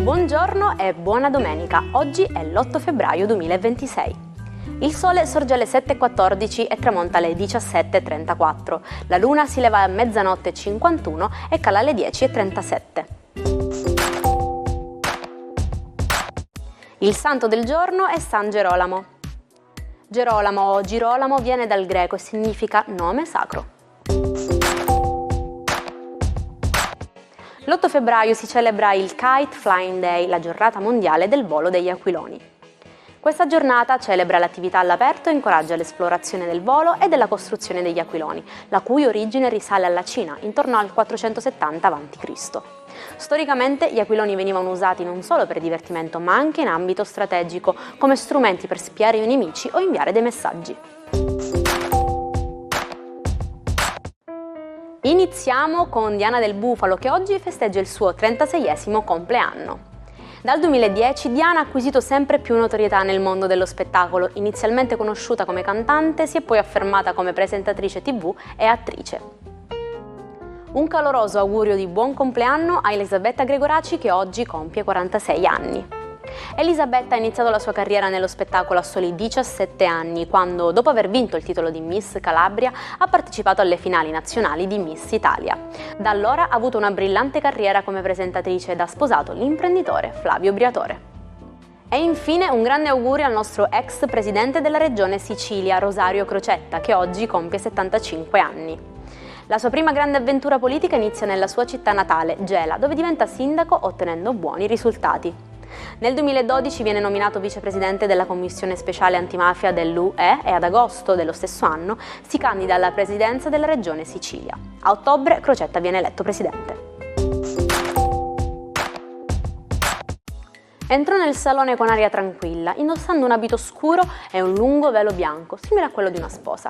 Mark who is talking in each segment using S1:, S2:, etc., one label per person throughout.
S1: Buongiorno e buona domenica, oggi è l'8 febbraio 2026. Il sole sorge alle 7.14 e tramonta alle 17.34, la luna si leva a mezzanotte 51 e cala alle 10.37. Il santo del giorno è San Gerolamo. Gerolamo o Girolamo viene dal greco e significa nome sacro. L'8 febbraio si celebra il Kite Flying Day, la giornata mondiale del volo degli aquiloni. Questa giornata celebra l'attività all'aperto e incoraggia l'esplorazione del volo e della costruzione degli aquiloni, la cui origine risale alla Cina, intorno al 470 a.C. Storicamente gli aquiloni venivano usati non solo per divertimento, ma anche in ambito strategico, come strumenti per spiare i nemici o inviare dei messaggi. Iniziamo con Diana del Bufalo, che oggi festeggia il suo 36esimo compleanno. Dal 2010 Diana ha acquisito sempre più notorietà nel mondo dello spettacolo. Inizialmente conosciuta come cantante, si è poi affermata come presentatrice TV e attrice. Un caloroso augurio di buon compleanno a Elisabetta Gregoraci, che oggi compie 46 anni. Elisabetta ha iniziato la sua carriera nello spettacolo a soli 17 anni, quando, dopo aver vinto il titolo di Miss Calabria, ha partecipato alle finali nazionali di Miss Italia. Da allora ha avuto una brillante carriera come presentatrice ed ha sposato l'imprenditore Flavio Briatore. E infine un grande augurio al nostro ex presidente della regione Sicilia, Rosario Crocetta, che oggi compie 75 anni. La sua prima grande avventura politica inizia nella sua città natale, Gela, dove diventa sindaco ottenendo buoni risultati. Nel 2012 viene nominato vicepresidente della Commissione Speciale Antimafia dell'UE e ad agosto dello stesso anno si candida alla presidenza della regione Sicilia. A ottobre Crocetta viene eletto presidente. Entrò nel salone con aria tranquilla, indossando un abito scuro e un lungo velo bianco, simile a quello di una sposa.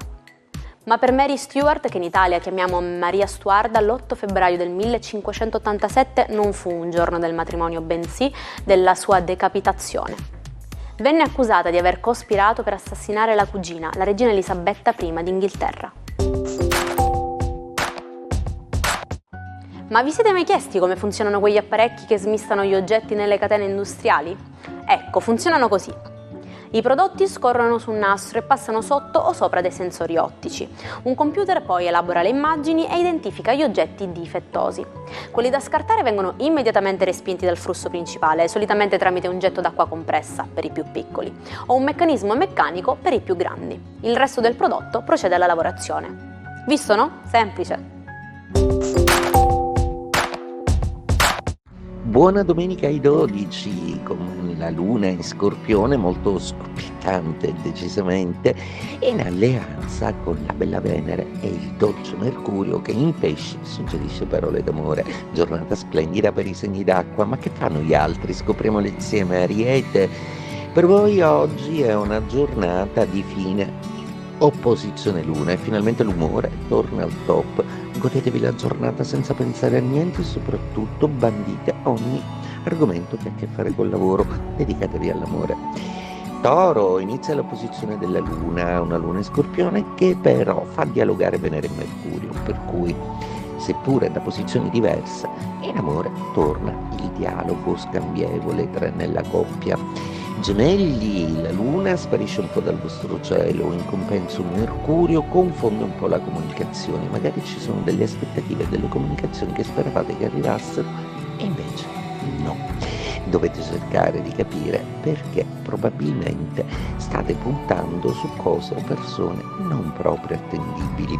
S1: Ma per Mary Stuart, che in Italia chiamiamo Maria Stuarda, l'8 febbraio del 1587 non fu un giorno del matrimonio, bensì della sua decapitazione. Venne accusata di aver cospirato per assassinare la cugina, la regina Elisabetta I d'Inghilterra. Ma vi siete mai chiesti come funzionano quegli apparecchi che smistano gli oggetti nelle catene industriali? Ecco, funzionano così. I prodotti scorrono su un nastro e passano sotto o sopra dei sensori ottici. Un computer poi elabora le immagini e identifica gli oggetti difettosi. Quelli da scartare vengono immediatamente respinti dal flusso principale, solitamente tramite un getto d'acqua compressa per i più piccoli o un meccanismo meccanico per i più grandi. Il resto del prodotto procede alla lavorazione. Visto, no? Semplice.
S2: Buona domenica ai 12, con la luna in Scorpione molto scoppiettante decisamente, e in alleanza con la bella Venere e il dolce Mercurio che in Pesci suggerisce parole d'amore. Giornata splendida per i segni d'acqua, ma che fanno gli altri? Scopriamolo insieme. Ariete, per voi oggi è una giornata di fine opposizione luna e finalmente l'umore torna al top. Godetevi la giornata senza pensare a niente e soprattutto bandite ogni argomento che ha a che fare col lavoro, dedicatevi all'amore. Toro, inizia la posizione della luna, una luna in Scorpione che però fa dialogare Venere e Mercurio, per cui seppure da posizioni diverse, in amore torna il dialogo scambievole nella coppia. Gemelli, la luna sparisce un po' dal vostro cielo, in compenso Mercurio confonde un po' la comunicazione, magari ci sono delle aspettative, delle comunicazioni che speravate che arrivassero e invece no. Dovete cercare di capire perché probabilmente state puntando su cose o persone non proprio attendibili.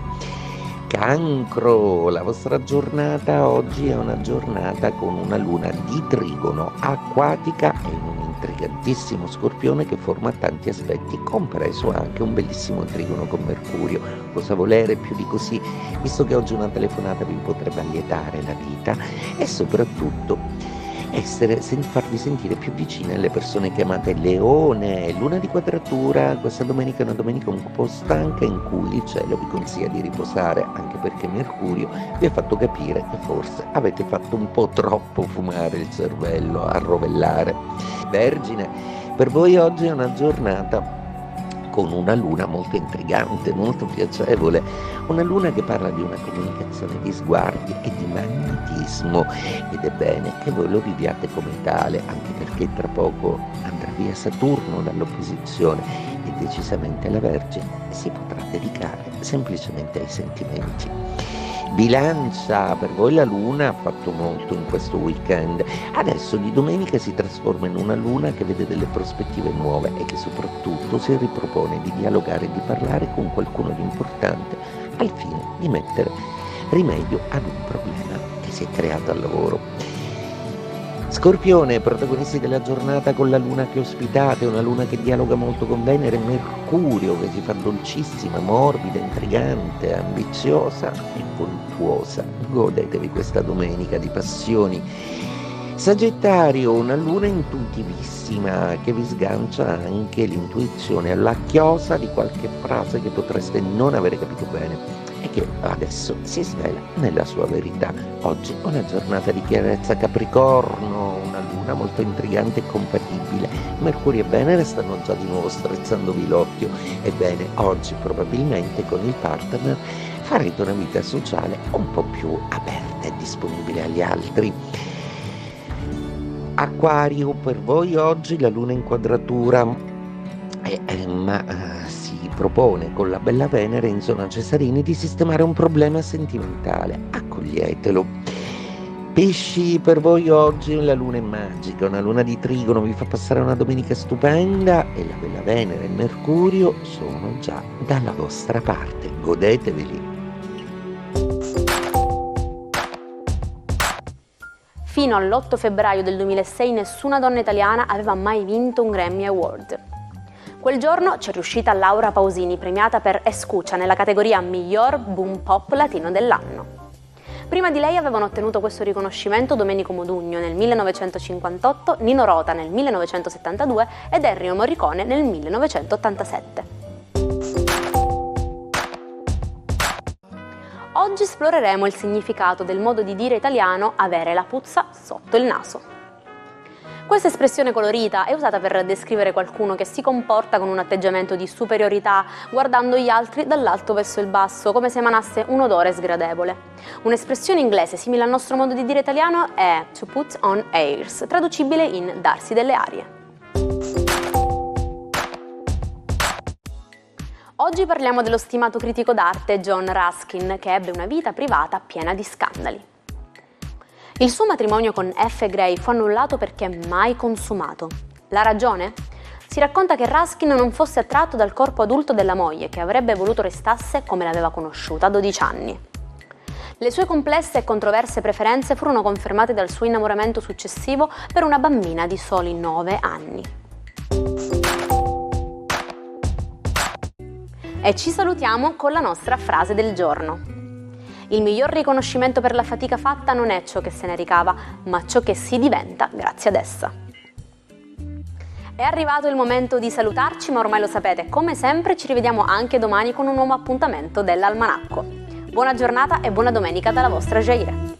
S2: Cancro, la vostra giornata oggi è una giornata con una luna di trigono acquatica e in un intrigantissimo Scorpione che forma tanti aspetti, compreso anche un bellissimo trigono con Mercurio. Cosa volere più di così, visto che oggi una telefonata vi potrebbe allietare la vita e soprattutto farvi sentire più vicine alle persone che amate. Leone, luna di quadratura, questa domenica è una domenica un po' stanca in cui il cielo vi consiglia di riposare, anche perché Mercurio vi ha fatto capire che forse avete fatto un po' troppo fumare il cervello, a rovellare. Vergine, per voi oggi è una giornata con una luna molto intrigante, molto piacevole, una luna che parla di una comunicazione di sguardi e di magnetismo, ed è bene che voi lo viviate come tale, anche perché tra poco andrà via Saturno dall'opposizione e decisamente la Vergine si potrà dedicare semplicemente ai sentimenti. Bilancia, per voi la luna ha fatto molto in questo weekend, adesso di domenica si trasforma in una luna che vede delle prospettive nuove e che soprattutto si ripropone di dialogare e di parlare con qualcuno di importante al fine di mettere rimedio ad un problema che si è creato al lavoro. Scorpione, protagonisti della giornata con la luna che ospitate, una luna che dialoga molto con Venere e Mercurio, che si fa dolcissima, morbida, intrigante, ambiziosa e voluttuosa. Godetevi questa domenica di passioni. Sagittario, una luna intuitivissima che vi sgancia anche l'intuizione alla chiosa di qualche frase che potreste non avere capito bene e che adesso si svela nella sua verità. Oggi è una giornata di chiarezza. Capricorno, una luna molto intrigante e compatibile. Mercurio e Venere stanno già di nuovo strizzandovi l'occhio. Ebbene, oggi probabilmente con il partner farete una vita sociale un po' più aperta e disponibile agli altri. Acquario, per voi oggi la luna in quadratura si propone con la bella Venere in zona Cesarini di sistemare un problema sentimentale. Accoglietelo. Pesci, per voi oggi la luna è magica, una luna di trigono vi fa passare una domenica stupenda e la bella Venere e Mercurio sono già dalla vostra parte. Godeteveli.
S1: Fino all'8 febbraio del 2006 nessuna donna italiana aveva mai vinto un Grammy Award. Quel giorno c'è riuscita Laura Pausini, premiata per Escucha nella categoria Miglior Boom Pop Latino dell'anno. Prima di lei avevano ottenuto questo riconoscimento Domenico Modugno nel 1958, Nino Rota nel 1972 ed Ennio Morricone nel 1987. Oggi esploreremo il significato del modo di dire italiano avere la puzza sotto il naso. Questa espressione colorita è usata per descrivere qualcuno che si comporta con un atteggiamento di superiorità, guardando gli altri dall'alto verso il basso, come se emanasse un odore sgradevole. Un'espressione inglese simile al nostro modo di dire italiano è to put on airs, traducibile in darsi delle arie. Oggi parliamo dello stimato critico d'arte John Ruskin, che ebbe una vita privata piena di scandali. Il suo matrimonio con F. Gray fu annullato perché mai consumato. La ragione? Si racconta che Ruskin non fosse attratto dal corpo adulto della moglie, che avrebbe voluto restasse come l'aveva conosciuta a 12 anni. Le sue complesse e controverse preferenze furono confermate dal suo innamoramento successivo per una bambina di soli 9 anni. E ci salutiamo con la nostra frase del giorno. Il miglior riconoscimento per la fatica fatta non è ciò che se ne ricava, ma ciò che si diventa grazie ad essa. È arrivato il momento di salutarci, ma ormai lo sapete, come sempre ci rivediamo anche domani con un nuovo appuntamento dell'Almanacco. Buona giornata e buona domenica dalla vostra Jaire.